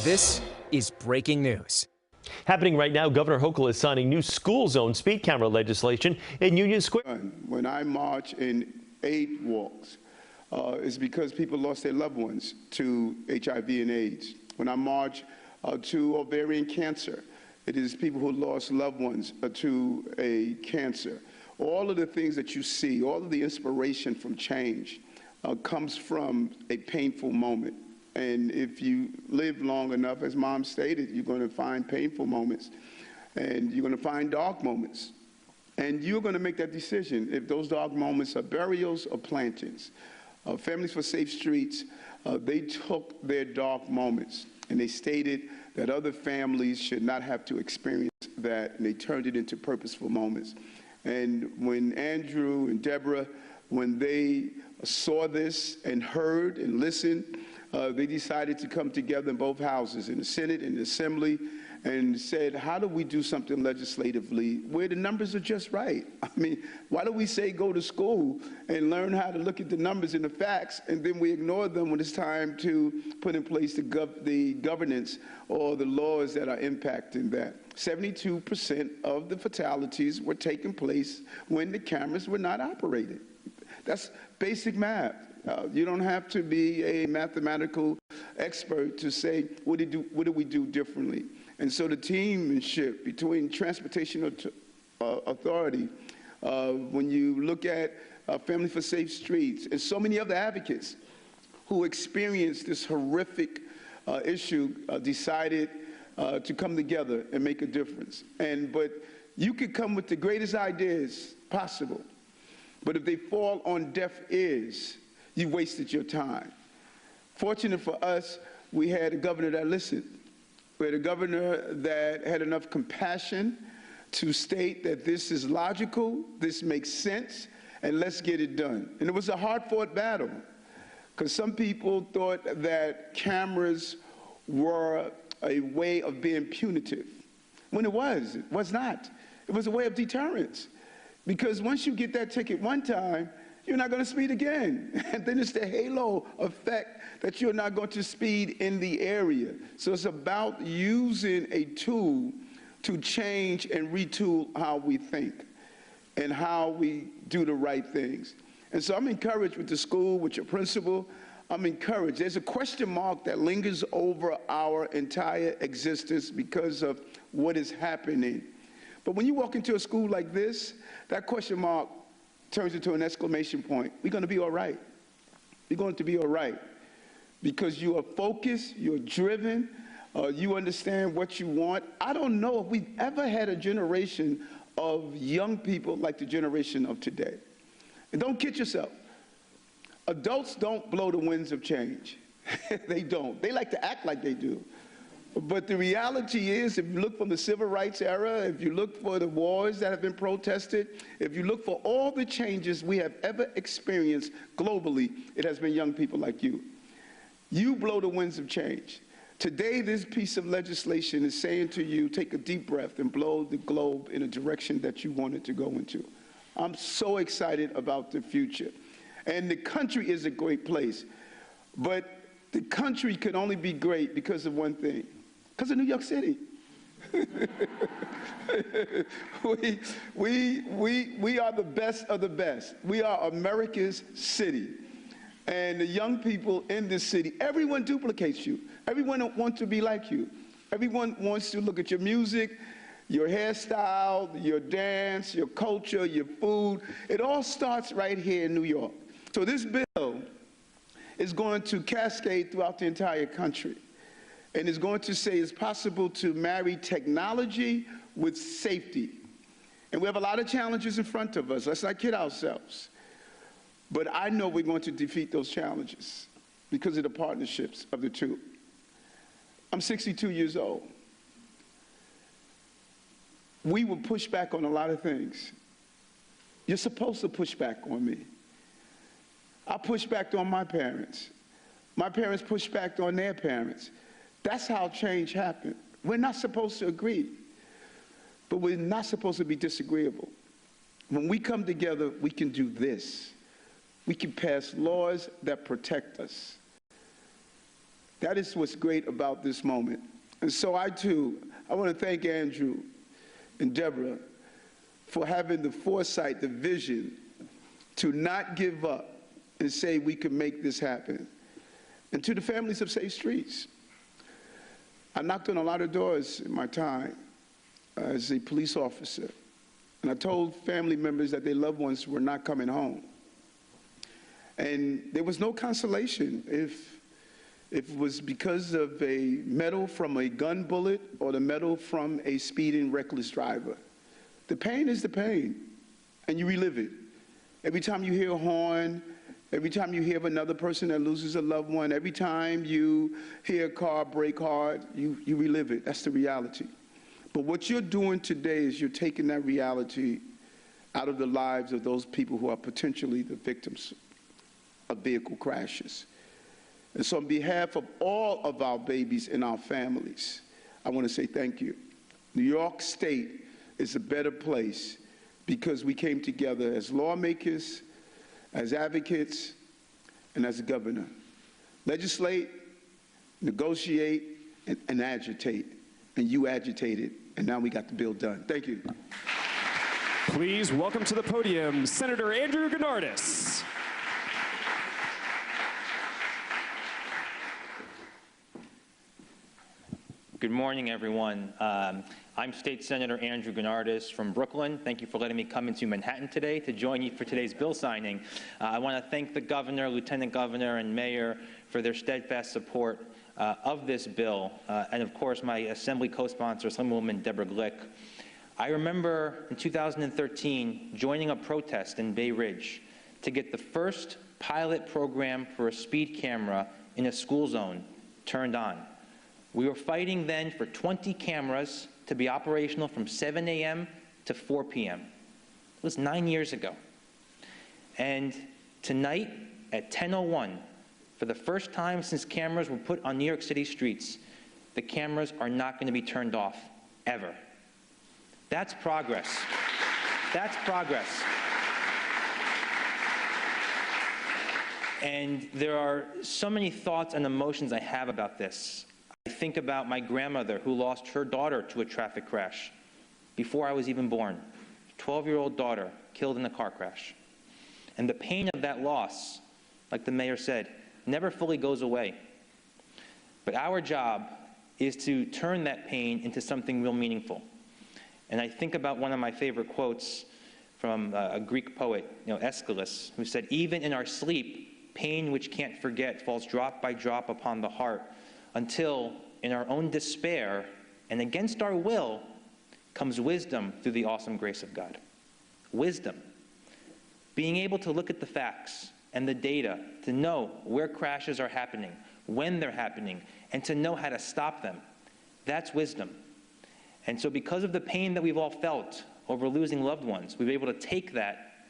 This is breaking news. Happening right now, Governor Hochul is signing new school zone speed camera legislation in Union Square. When I march in 8 walks, it's because people lost their loved ones to HIV and AIDS. When I march to ovarian cancer, it is people who lost loved ones to a cancer. All of the things that you see, all of the inspiration from change comes from a painful moment. And if you live long enough, as Mom stated, you're going to find painful moments, and you're going to find dark moments. And you're going to make that decision if those dark moments are burials or plantings. Families for Safe Streets, they took their dark moments, and they stated that other families should not have to experience that, and they turned it into purposeful moments. And when Andrew and Deborah, when they saw this and heard and listened, they decided to come together in both houses, in the Senate and the Assembly, and said, how do we do something legislatively where the numbers are just right? I mean, why do we say go to school and learn how to look at the numbers and the facts, and then we ignore them when it's time to put in place the governance or the laws that are impacting that? 72% of the fatalities were taking place when the cameras were not operating. That's basic math. You don't have to be a mathematical expert to say, what do we do differently? And so the teammanship between Transportation Authority, when you look at Family for Safe Streets, and so many other advocates who experienced this horrific issue, decided to come together and make a difference. But you could come with the greatest ideas possible, but if they fall on deaf ears, you wasted your time. Fortunate for us, we had a governor that listened. We had a governor that had enough compassion to state that this is logical, this makes sense, and let's get it done. And it was a hard-fought battle, because some people thought that cameras were a way of being punitive, when it was not. It was a way of deterrence, because once you get that ticket one time, you're not going to speed again. And then it's the halo effect that you're not going to speed in the area. So it's about using a tool to change and retool how we think and how we do the right things. And so I'm encouraged with the school, with your principal. I'm encouraged. There's a question mark that lingers over our entire existence because of what is happening. But when you walk into a school like this, that question mark turns into an exclamation point. We're going to be all right. We're going to be all right, because you are focused, you're driven, you understand what you want. I don't know if we've ever had a generation of young people like the generation of today. And don't kid yourself. Adults don't blow the winds of change. They don't. They like to act like they do. But the reality is, if you look from the civil rights era, if you look for the wars that have been protested, if you look for all the changes we have ever experienced globally, it has been young people like you. You blow the winds of change. Today, this piece of legislation is saying to you, take a deep breath and blow the globe in a direction that you want it to go into. I'm so excited about the future. And the country is a great place. But the country could only be great because of one thing. Because of New York City. we are the best of the best. We are America's city. And the young people in this city, everyone duplicates you. Everyone wants to be like you. Everyone wants to look at your music, your hairstyle, your dance, your culture, your food. It all starts right here in New York. So this bill is going to cascade throughout the entire country. And it's going to say it's possible to marry technology with safety. And we have a lot of challenges in front of us. Let's not kid ourselves. But I know we're going to defeat those challenges because of the partnerships of the two. I'm 62 years old. We will push back on a lot of things. You're supposed to push back on me. I pushed back on my parents. My parents pushed back on their parents. That's how change happened. We're not supposed to agree, but we're not supposed to be disagreeable. When we come together, we can do this. We can pass laws that protect us. That is what's great about this moment. And so I want to thank Andrew and Deborah for having the foresight, the vision to not give up and say we can make this happen. And to the families of Safe Streets. I knocked on a lot of doors in my time as a police officer, and I told family members that their loved ones were not coming home. And there was no consolation if it was because of a medal from a gun bullet or the medal from a speeding reckless driver. The pain is the pain, and you relive it. Every time you hear a horn, every time you hear of another person that loses a loved one, every time you hear a car brake hard, you relive it. That's the reality. But what you're doing today is you're taking that reality out of the lives of those people who are potentially the victims of vehicle crashes. And so on behalf of all of our babies and our families, I want to say thank you. New York State is a better place because we came together as lawmakers, as advocates, and as a governor. Legislate, negotiate, and agitate. And you agitated, and now we got the bill done. Thank you. Please welcome to the podium Senator Andrew Gonardis. Good morning, everyone. I'm State Senator Andrew Gonardis from Brooklyn. Thank you for letting me come into Manhattan today to join you for today's bill signing. I want to thank the governor, lieutenant governor, and mayor for their steadfast support of this bill, and of course my assembly co-sponsor, Assemblywoman Deborah Glick. I remember in 2013 joining a protest in Bay Ridge to get the first pilot program for a speed camera in a school zone turned on. We were fighting then for 20 cameras to be operational from 7 a.m. to 4 p.m. It was 9 years ago. And tonight at 10:01, for the first time since cameras were put on New York City streets, the cameras are not going to be turned off, ever. That's progress. That's progress. And there are so many thoughts and emotions I have about this. I think about my grandmother who lost her daughter to a traffic crash before I was even born. 12-year-old daughter killed in a car crash. And the pain of that loss, like the mayor said, never fully goes away. But our job is to turn that pain into something real meaningful. And I think about one of my favorite quotes from a Greek poet, Aeschylus, who said, "Even in our sleep, pain which can't forget falls drop by drop upon the heart, until in our own despair and against our will comes wisdom through the awesome grace of God." Wisdom. Being able to look at the facts and the data to know where crashes are happening, when they're happening, and to know how to stop them. That's wisdom. And so because of the pain that we've all felt over losing loved ones, we've been able to take that,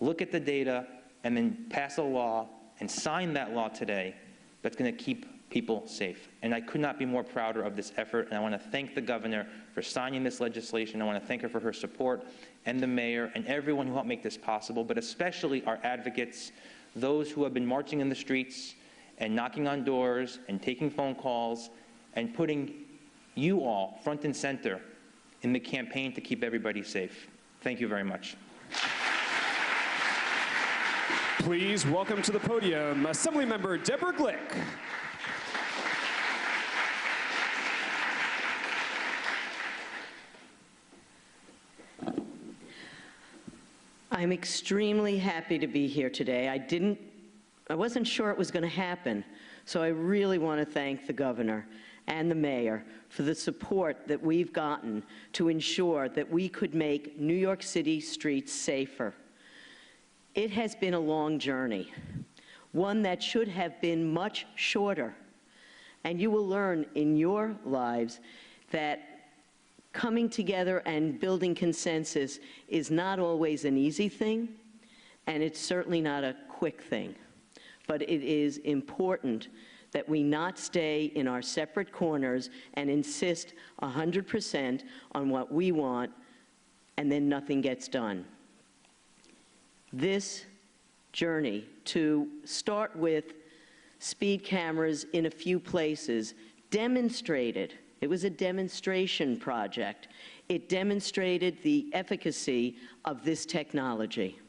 look at the data, and then pass a law and sign that law today that's going to keep people safe. And I could not be more prouder of this effort, and I want to thank the governor for signing this legislation. I want to thank her for her support, and the mayor, and everyone who helped make this possible, but especially our advocates, those who have been marching in the streets and knocking on doors and taking phone calls and putting you all front and center in the campaign to keep everybody safe. Thank you very much. Please welcome to the podium Assemblymember Deborah Glick. I'm extremely happy to be here today. I wasn't sure it was going to happen, so I really want to thank the governor and the mayor for the support that we've gotten to ensure that we could make New York City streets safer. It has been a long journey, one that should have been much shorter, and you will learn in your lives that coming together and building consensus is not always an easy thing, and it's certainly not a quick thing. But it is important that we not stay in our separate corners and insist 100% on what we want, and then nothing gets done. This journey to start with speed cameras in a few places demonstrated, it was a demonstration project, it demonstrated the efficacy of this technology.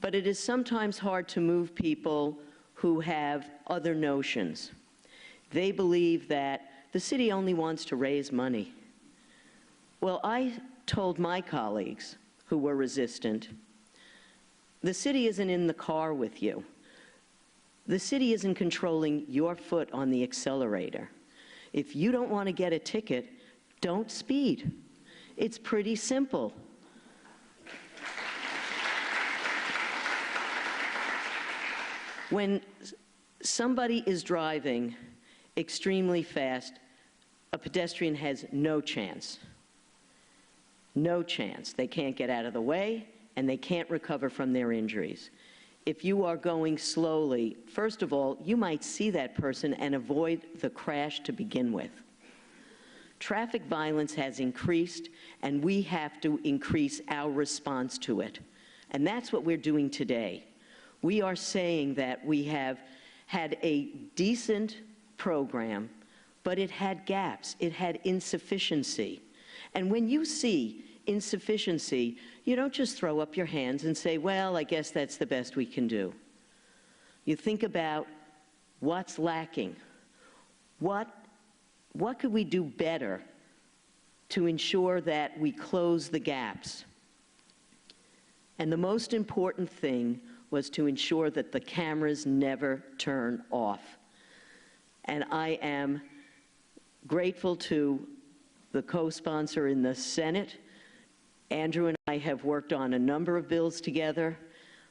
But it is sometimes hard to move people who have other notions. They believe that the city only wants to raise money. Well, I told my colleagues who were resistant, the city isn't in the car with you. The city isn't controlling your foot on the accelerator. If you don't want to get a ticket, don't speed. It's pretty simple. When somebody is driving extremely fast, a pedestrian has no chance. No chance. They can't get out of the way, and they can't recover from their injuries. If you are going slowly, first of all, you might see that person and avoid the crash to begin with. Traffic violence has increased, and we have to increase our response to it. And that's what we're doing today. We are saying that we have had a decent program, but it had gaps, it had insufficiency. And when you see insufficiency, you don't just throw up your hands and say, well, I guess that's the best we can do. You think about what's lacking. What could we do better to ensure that we close the gaps? And the most important thing was to ensure that the cameras never turn off. And I am grateful to the co-sponsor in the Senate. Andrew and I have worked on a number of bills together,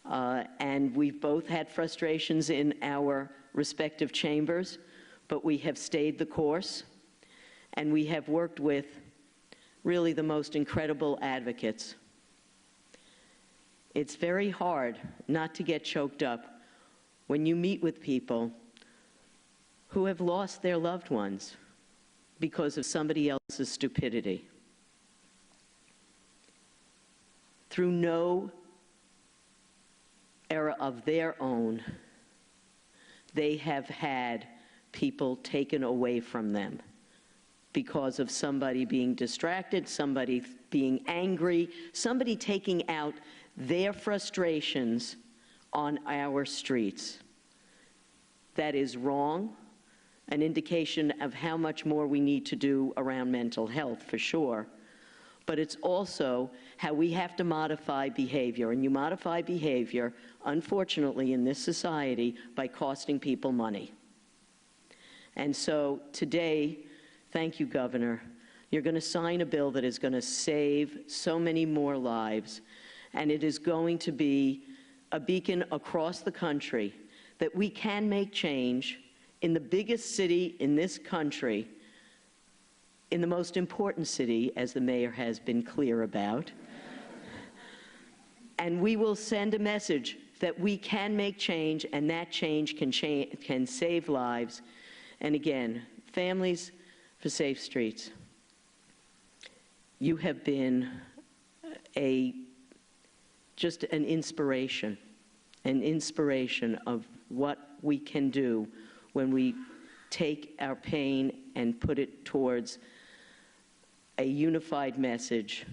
and we've both had frustrations in our respective chambers, but we have stayed the course, and we have worked with really the most incredible advocates. It's very hard not to get choked up when you meet with people who have lost their loved ones because of somebody else's stupidity. Through no error of their own, they have had people taken away from them because of somebody being distracted, somebody being angry, somebody taking out their frustrations on our streets. That is wrong, an indication of how much more we need to do around mental health, for sure. But it's also how we have to modify behavior. And you modify behavior, unfortunately, in this society by costing people money. And so today, thank you, Governor. You're going to sign a bill that is going to save so many more lives. And it is going to be a beacon across the country that we can make change in the biggest city in this country, in the most important city, as the mayor has been clear about. And we will send a message that we can make change, and that change can save lives. And again, Families for Safe Streets, you have been just an inspiration of what we can do when we take our pain and put it towards a unified message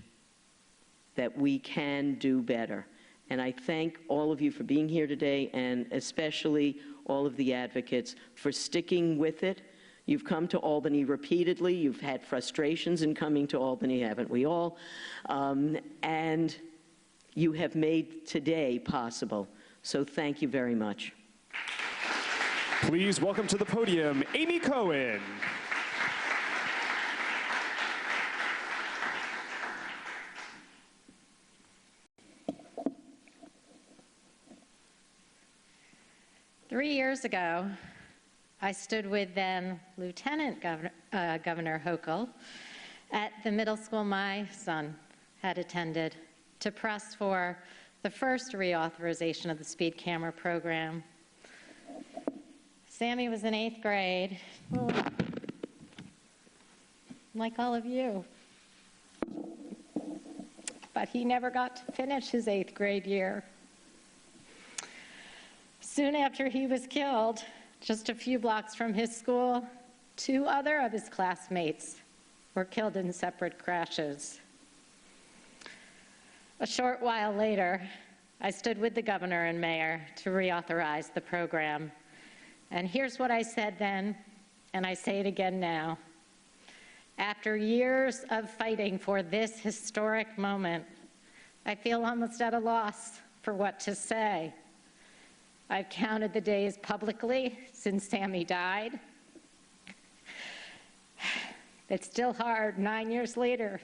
that we can do better. And I thank all of you for being here today, and especially all of the advocates for sticking with it. You've come to Albany repeatedly. You've had frustrations in coming to Albany, haven't we all? And you have made today possible. So thank you very much. Please welcome to the podium, Amy Cohen. Three years ago, I stood with then Lieutenant Governor Hochul at the middle school my son had attended to press for the first reauthorization of the speed camera program. Sammy was in 8th grade, like all of you. But he never got to finish his 8th grade year. Soon after he was killed, just a few blocks from his school, 2 other of his classmates were killed in separate crashes. A short while later, I stood with the governor and mayor to reauthorize the program. And here's what I said then, and I say it again now. After years of fighting for this historic moment, I feel almost at a loss for what to say. I've counted the days publicly since Sammy died. It's still hard 9 years later.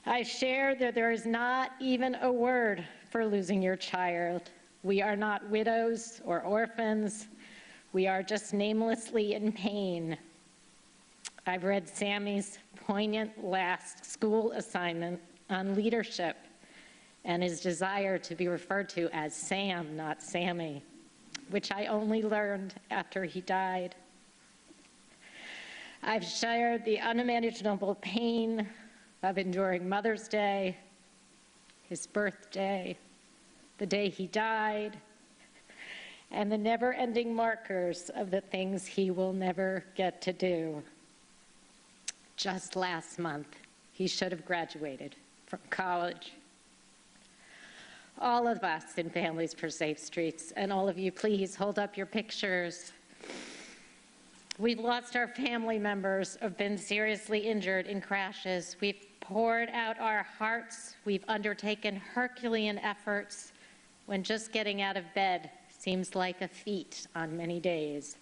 I share that there is not even a word for losing your child. We are not widows or orphans. We are just namelessly in pain. I've read Sammy's poignant last school assignment on leadership and his desire to be referred to as Sam, not Sammy, which I only learned after he died. I've shared the unimaginable pain of enduring Mother's Day, his birthday, the day he died, and the never-ending markers of the things he will never get to do. Just last month, he should have graduated from college. All of us in Families for Safe Streets, and all of you, please hold up your pictures. We've lost our family members who have been seriously injured in crashes. We've poured out our hearts. We've undertaken Herculean efforts when just getting out of bed seems like a feat on many days.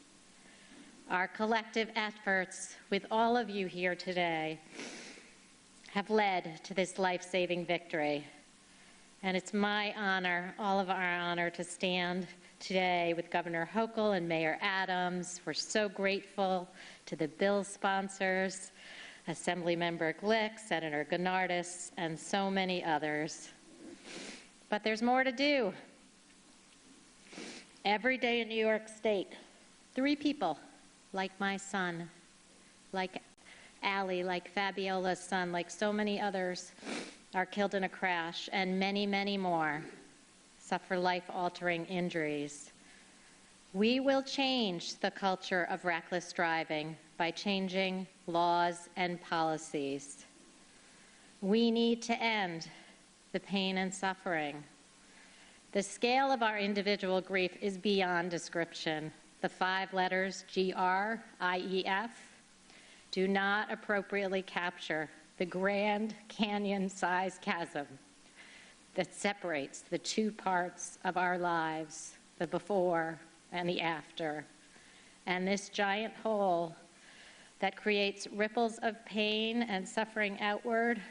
Our collective efforts with all of you here today have led to this life-saving victory. And it's my honor, all of our honor, to stand today with Governor Hochul and Mayor Adams. We're so grateful to the bill sponsors, Assemblymember Glick, Senator Gonardis, and so many others. But there's more to do. Every day in New York State, 3 people, like my son, like Allie, like Fabiola's son, like so many others, are killed in a crash, and many, many more suffer life-altering injuries. We will change the culture of reckless driving by changing laws and policies. We need to end the pain and suffering. The scale of our individual grief is beyond description. The 5 letters GRIEF do not appropriately capture the Grand Canyon-sized chasm that separates the 2 parts of our lives, the before and the after. And this giant hole that creates ripples of pain and suffering outward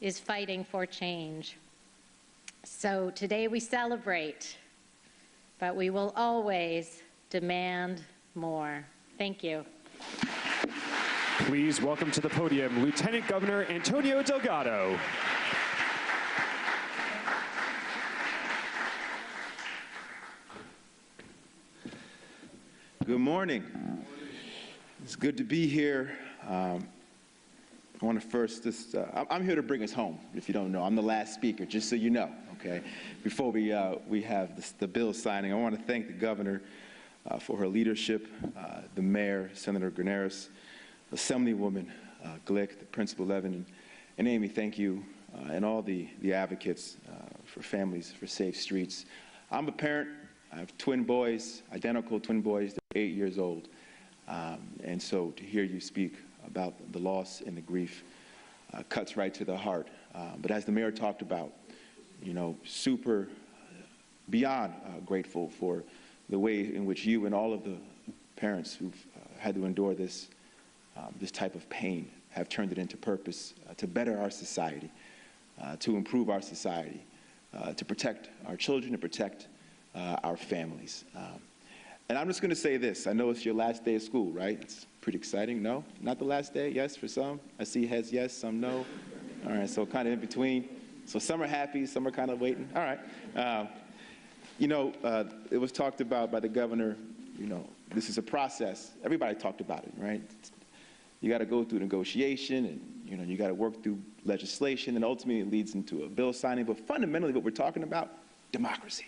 is fighting for change. So today we celebrate, but we will always demand more. Thank you. Please welcome to the podium Lieutenant Governor Antonio Delgado. Good morning. It's good to be here. I want to first just, I'm here to bring us home, if you don't know. I'm the last speaker, just so you know, okay? Before we have the bill signing, I want to thank the governor for her leadership, the mayor, Senator Gonardis, Assemblywoman Glick, the Principal Levin, and Amy, thank you, and all the advocates for Families for Safe Streets. I'm a parent. I have twin boys, identical twin boys. They're 8 years old. And so to hear you speak about the loss and the grief cuts right to the heart. But as the mayor talked about, you know, super beyond grateful for the way in which you and all of the parents who've had to endure this type of pain have turned it into purpose to better our society, to improve our society, to protect our children, to protect our families. And I'm just going to say this. I know it's your last day of school, right? It's pretty exciting. No? Not the last day? Yes, for some? I see heads yes, some no. All right, so kind of in between. So some are happy, some are kind of waiting. All right. You know, it was talked about by the governor, you know, this is a process. Everybody talked about it, right? You got to go through negotiation, and, you know, you got to work through legislation, and ultimately it leads into a bill signing. But fundamentally what we're talking about, democracy.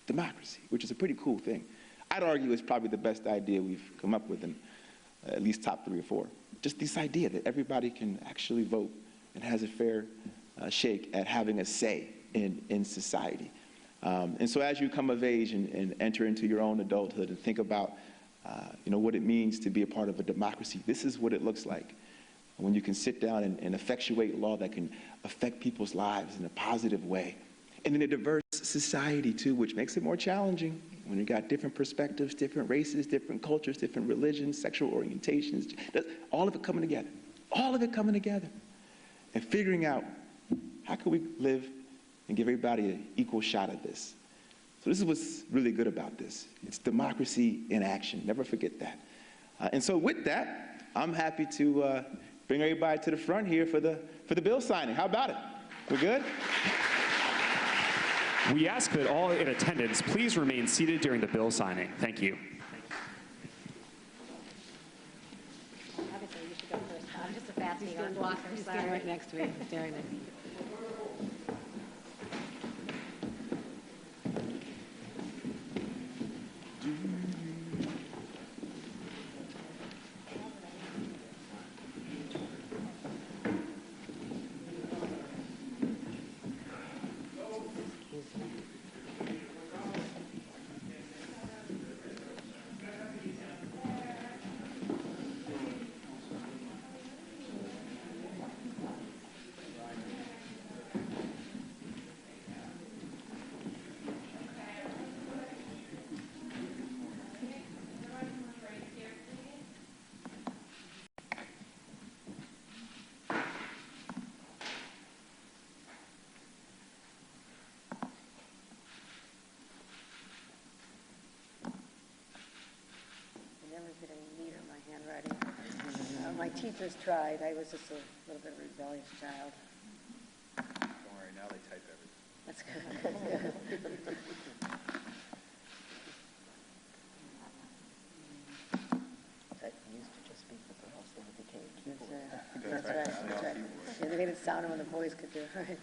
democracy, which is a pretty cool thing. I'd argue it's probably the best idea we've come up with in at least top 3 or 4. Just this idea that everybody can actually vote and has a fair shake at having a say in society. And so as you come of age and enter into your own adulthood and think about what it means to be a part of a democracy, this is what it looks like when you can sit down and effectuate law that can affect people's lives in a positive way. And in a diverse society, too, which makes it more challenging when you got different perspectives, different races, different cultures, different religions, sexual orientations, all of it coming together. All of it coming together. And figuring out how can we live and give everybody an equal shot at this. So this is what's really good about this. It's democracy in action. Never forget that. And so with that, I'm happy to bring everybody to the front here for the bill signing. How about it? We're good? We ask that all in attendance please remain seated during the bill signing. Thank you. Obviously, you should go first. I'm just a fast walker. Stand right next to me. Stand right next to me. My teachers tried. I was just a little bit of a rebellious child. Don't worry, now they type everything. That's good. That's good. That used to just be for girls, then it became keyboard. That's right. That's right. Yeah, they made it sound when the boys could do it. Right.